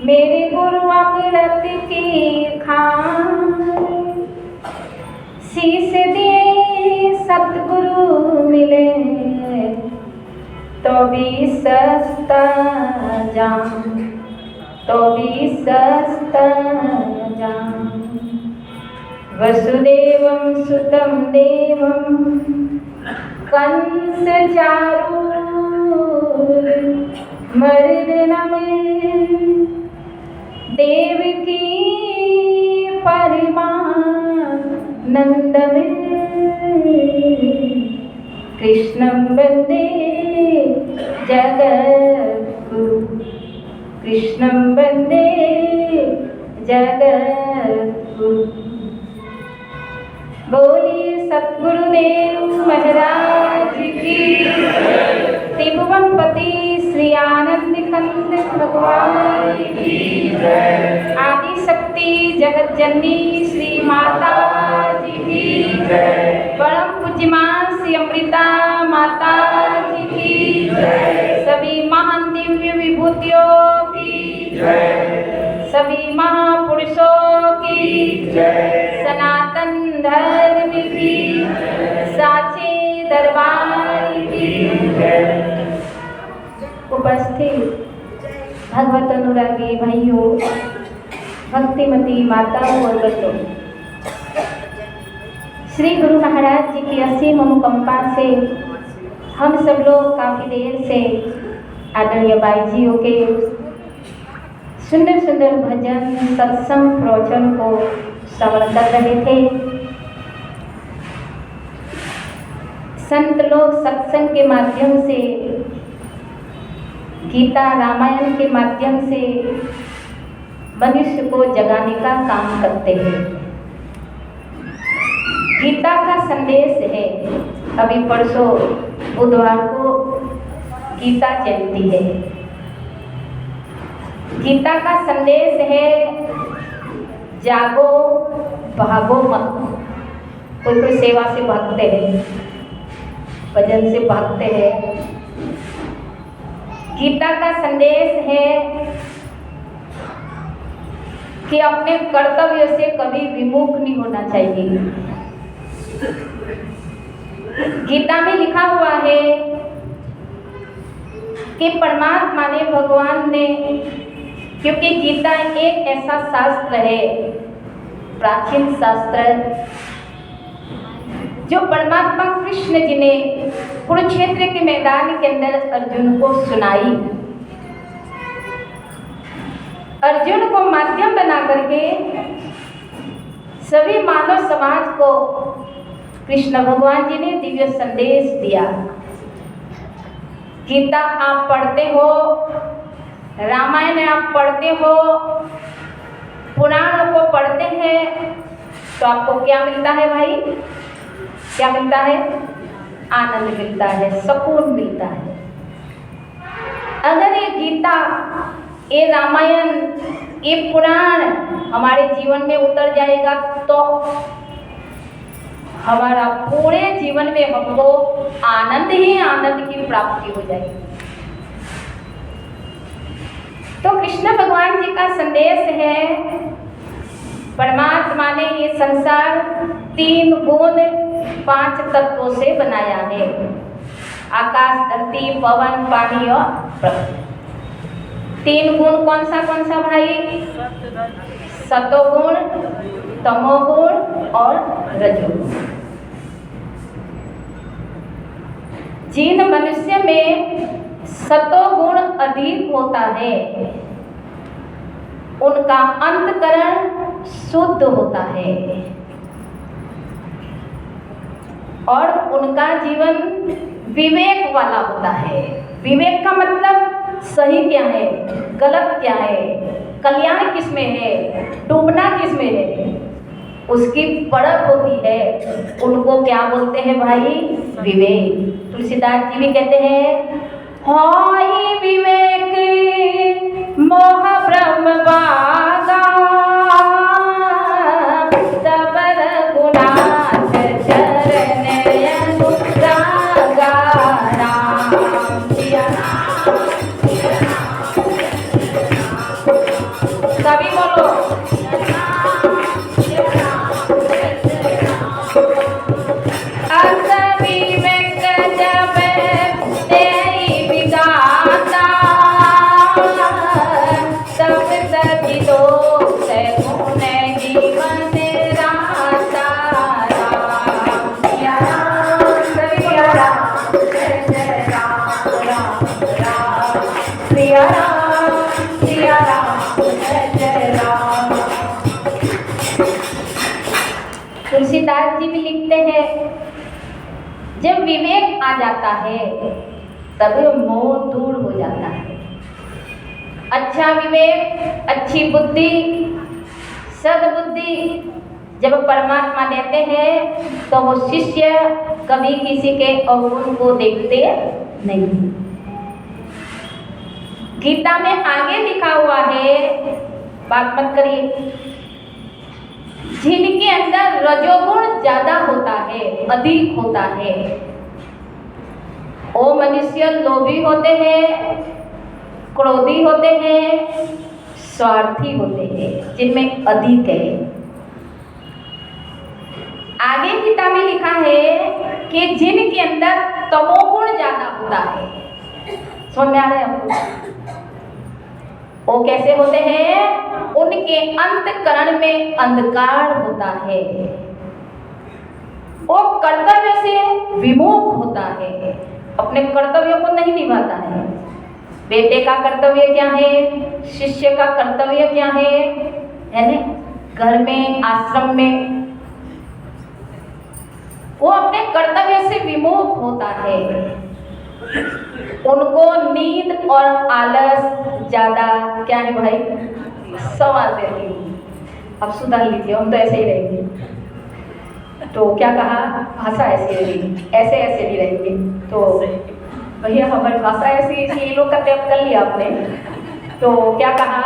मेरे गुरु अमृत की खान, शीश दिए सतगुरु मिले तो भी सस्ता जान, तो भी सस्ता जान। वसुदेवं सुतं देवं कंस चारूर, मर्दनम देवकी परमानंदम, कृष्णं वंदे जगद्गुरु, कृष्णं वंदे जगद्गुरु। बोलिए सतगुरुदेव महाराज की, त्रिभुवनपति श्री आनंद कंद भगवान की, आदि शक्ति जगत जननी श्री माता जी की, परम पूज्य मां श्री अमृता माता जी की, सभी महान दिव्य विभूतियों की, सभी महापुरुषों की, सनातन धर्म की, साचे दरबार की। उपस्थित भगवत अनुरागी भाइयों, भक्तिमती माताओं और बच्चों, श्री गुरु महाराज जी की असीम अनुकंपा से हम सब लोग काफी देर से आदरणीय बाई जियों के सुंदर सुंदर भजन सत्संग प्रवचन को श्रवण कर रहे थे। संत लोग सत्संग के माध्यम से, गीता रामायण के माध्यम से मनुष्य को जगाने का काम करते हैं। गीता का संदेश है, अभी परसों बुधवार को गीता जयंती है। गीता का संदेश है जागो भागो मत। कोई कोई सेवा से भागते हैं, भजन से भागते हैं। गीता का संदेश है कि अपने कर्तव्य से कभी विमुख नहीं होना चाहिए। गीता में लिखा हुआ है कि परमात्मा ने, भगवान ने, क्योंकि गीता एक ऐसा शास्त्र है, प्राचीन शास्त्र, जो परमात्मा कृष्ण जी ने कुरुक्षेत्र के मैदान के अंदर अर्जुन को सुनाई। अर्जुन को माध्यम बना करके सभी मानव समाज को कृष्ण भगवान जी ने दिव्य संदेश दिया। गीता आप पढ़ते हो, रामायण आप पढ़ते हो, पुराण को पढ़ते हैं, तो आपको क्या मिलता है भाई? क्या मिलता है? आनंद मिलता है, सुकून मिलता है। अगर ये गीता, ये रामायण, ये पुराण हमारे जीवन में उतर जाएगा तो हमारा पूरे जीवन में हमको आनंद ही आनंद की प्राप्ति हो जाएगी। तो कृष्ण भगवान जी का संदेश है, परमात्मा ने ये संसार 3 गुण 5 तत्वों से बनाया है। आकाश, धरती, पवन, पानी और प्रकृति। 3 गुण कौन सा भाई? सतोगुण, तमोगुण और रजोगुण। जिन मनुष्य में सतोगुण अधिक होता है, उनका अंतकरण शुद्ध होता है और उनका जीवन विवेक वाला होता है। विवेक का मतलब सही क्या है, गलत क्या है, कल्याण किस में है, डूबना किस में है, उसकी परख होती है। उनको क्या बोलते हैं भाई? विवेक। तुलसीदास जी भी कहते हैं, होई विवेक मोह ब्रह्म बागा, सबर गुणात चरण अनुरागा, राम सिया राम। सभी बोलो। अविवेक जब तेरी विधाता, तब सभी दोष गुण जीवन राता। सिया राम सिया राम जय जय राम राम राम। सिया राम जय जय राम। तुलसीदास जी भी लिखते हैं, जब विवेक आ जाता है तब मोह दूर हो जाता है। अच्छा विवेक, अच्छी बुद्धि, सद्बुद्धि जब परमात्मा देते हैं तो वो शिष्य कभी किसी के अवगुण को देखते नहीं। गीता में आगे लिखा हुआ है, बात मत करिए, जिनके अंदर रजोगुण ज्यादा होता है, अधिक होता है, वो मनुष्य लोभी होते हैं, क्रोधी होते हैं, स्वार्थी होते हैं, जिनमें अधिक है। आगे गीता में लिखा है कि जिनके अंदर तमोगुण ज्यादा होता है, समझ में आ रहा है आपको? वो कैसे होते हैं? उनके अंतःकरण में अंधकार होता है, वो कर्तव्य से विमुख होता है, अपने कर्तव्यों को नहीं निभाता है। बेटे का कर्तव्य क्या है, शिष्य का कर्तव्य क्या है ना? घर में, आश्रम में वो अपने कर्तव्य से विमुख होता है। उनको नींद और आलस ज्यादा क्या है भाई, सवाल देती हूँ। अब सुधार लीजिए, हम तो ऐसे ही रहेंगे। तो क्या कहा, भाषा ऐसी रहेगी, ऐसे ऐसे भी रहेंगे। तो भैया हमारी भाषा ऐसी, ये लोग का त्याग कर लिया आपने। तो क्या कहा,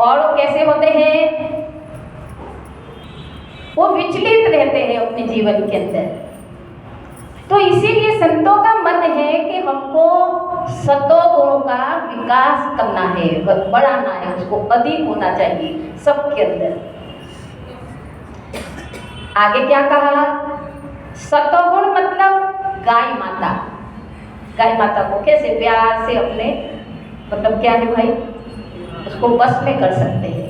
और वो कैसे होते हैं? वो विचलित रहते हैं अपने जीवन के अंदर। तो इसीलिए संतों का मत है कि हमको सतों गुणों का विकास करना है, बढ़ाना है, उसको अधिक होना चाहिए सबके अंदर। आगे क्या कहा, सतोगुण मतलब गाय माता। गाय माता को कैसे प्यार से अपने, मतलब क्या है भाई, उसको बस में कर सकते हैं।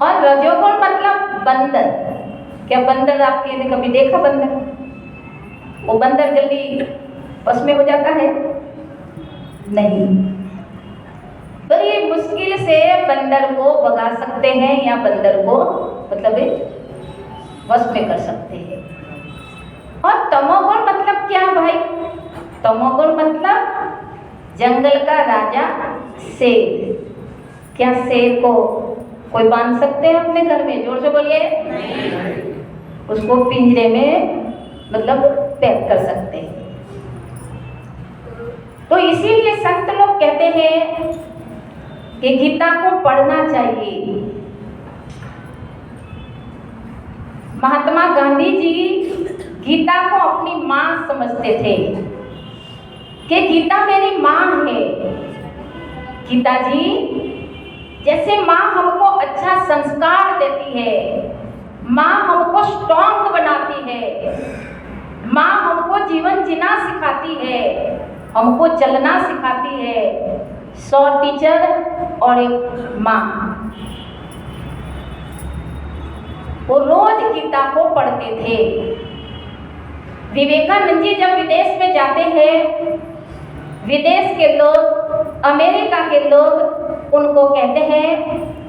और रजोगुण मतलब बंदर। क्या बंदर आपके ने कभी देखा बंदर? वो बंदर जल्दी बस में हो जाता है? नहीं। बड़ी मुश्किल से बंदर को भगा सकते हैं या बंदर को मतलब बस में कर सकते हैं। और तमोगुण मतलब क्या भाई? तमोगुण मतलब जंगल का राजा शेर। क्या शेर को कोई बांध सकते हैं अपने घर में? जोर से बोलिए। उसको पिंजरे में मतलब पैक कर सकते हैं। तो इसीलिए संत लोग कहते हैं कि गीता को पढ़ना चाहिए। महात्मा गांधी जी गीता को अपनी माँ समझते थे कि गीता मेरी माँ है। गीता जी जैसे माँ हमको अच्छा संस्कार देती है, माँ हमको स्ट्रॉन्ग बनाती है, माँ हमको जीवन जीना सिखाती है, हमको चलना सिखाती है। 100 टीचर और एक माँ, वो रोज गीता को पढ़ते थे। विवेकानंद जी जब विदेश में जाते हैं, विदेश के लोग, अमेरिका के लोग उनको कहते हैं,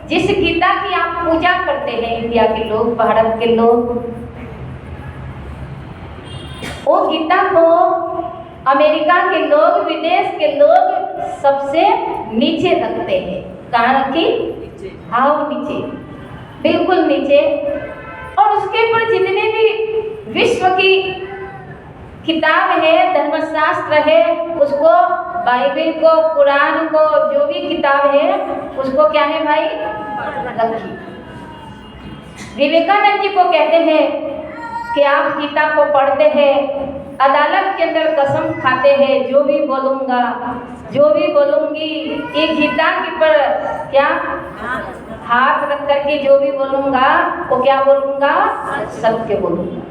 जिस गीता की आप पूजा करते हैं इंडिया के लोग, भारत के लोग, वो गीता को अमेरिका के लोग, विदेश के लोग सबसे नीचे रखते हैं। कहाँ की? हाउ नीचे, बिल्कुल नीचे। और उसके ऊपर जितने भी विश्व की किताब है, धर्मशास्त्र है, उसको, बाइबल को, कुरान को, जो भी किताब है उसको क्या है भाई, रखिए। विवेकानंद जी को कहते हैं कि आप गीता को पढ़ते हैं अदालत के अंदर कसम खाते हैं, जो भी बोलूँगा, जो भी बोलूँगी, ये गीता के पर क्या हाथ रख करके जो भी बोलूँगा वो क्या बोलूँगा, सत्य बोलूँगा।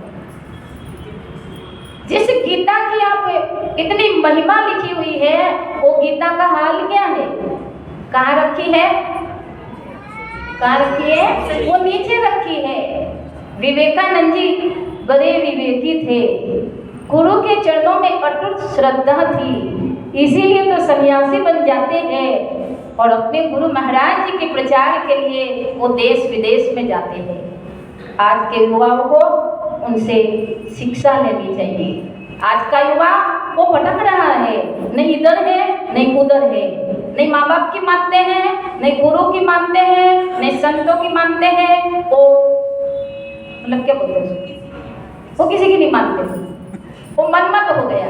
जिस गीता की आप इतनी महिमा लिखी हुई है, वो गीता का हाल क्या है? कहाँ रखी है? कहाँ रखी है? वो नीचे रखी है। विवेकानंद जी बड़े विवेकी थे, गुरु के चरणों में अटूट श्रद्धा थी, इसीलिए तो सन्यासी बन जाते हैं और अपने गुरु महाराज जी के प्रचार के लिए वो देश विदेश में जाते हैं। आज के युवाओं को उनसे शिक्षा लेनी चाहिए। आज का युवा वो भटक रहा है, नहीं इधर है नहीं उधर है, नहीं माँ बाप की मानते हैं, नहीं गुरु की मानते हैं, नहीं संतों की मानते हैं, वो मतलब क्या बोलते हैं, वो किसी की नहीं मानते, वो मनमत हो गया,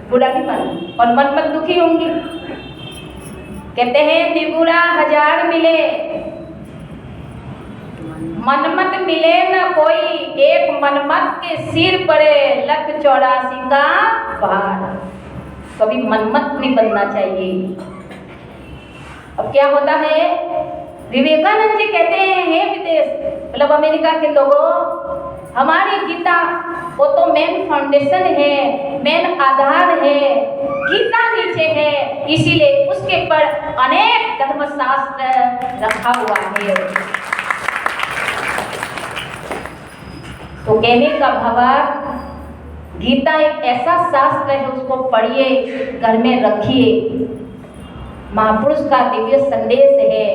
बुरा नहीं मान और मनमत दुखी होंगी। कहते हैं निगुरा हजार मिले, मनमत मिले न कोई, एक मनमत के सिर पड़े 184 का पहाड़। कभी मनमत नहीं बनना चाहिए। अब क्या होता है, विवेकानंद जी कहते हैं, हे विदेश मतलब अमेरिका के लोगों, हमारी गीता वो तो मेन फाउंडेशन है, मेन आधार है, गीता नीचे है, इसीलिए उसके ऊपर अनेक धर्मशास्त्र रखा हुआ है। तो कहने का भावार्थ, गीता एक ऐसा शास्त्र है, उसको पढ़िए, घर में रखिए। महापुरुष का दिव्य संदेश है,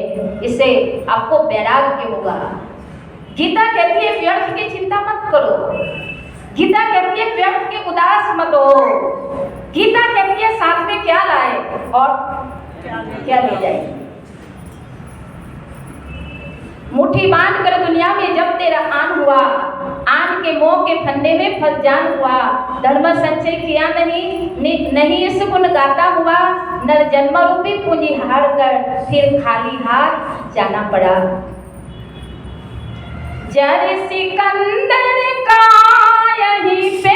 इससे आपको वैराग्य होगा। गीता कहती है व्यर्थ की चिंता मत करो, गीता कहती है व्यर्थ के उदास मत हो, गीता कहती है साथ में क्या लाए और क्या ले जाए। मुट्ठी बांध कर दुनिया में जब तेरा आन हुआ, आन के मोह के फंदे में फंस जान हुआ, धर्म संचय किया नहीं इस गुण गाता हुआ, नर जन्म रूपी पूंजी हार कर फिर खाली हाथ जाना पड़ा। जर सिकंदर का यहीं पे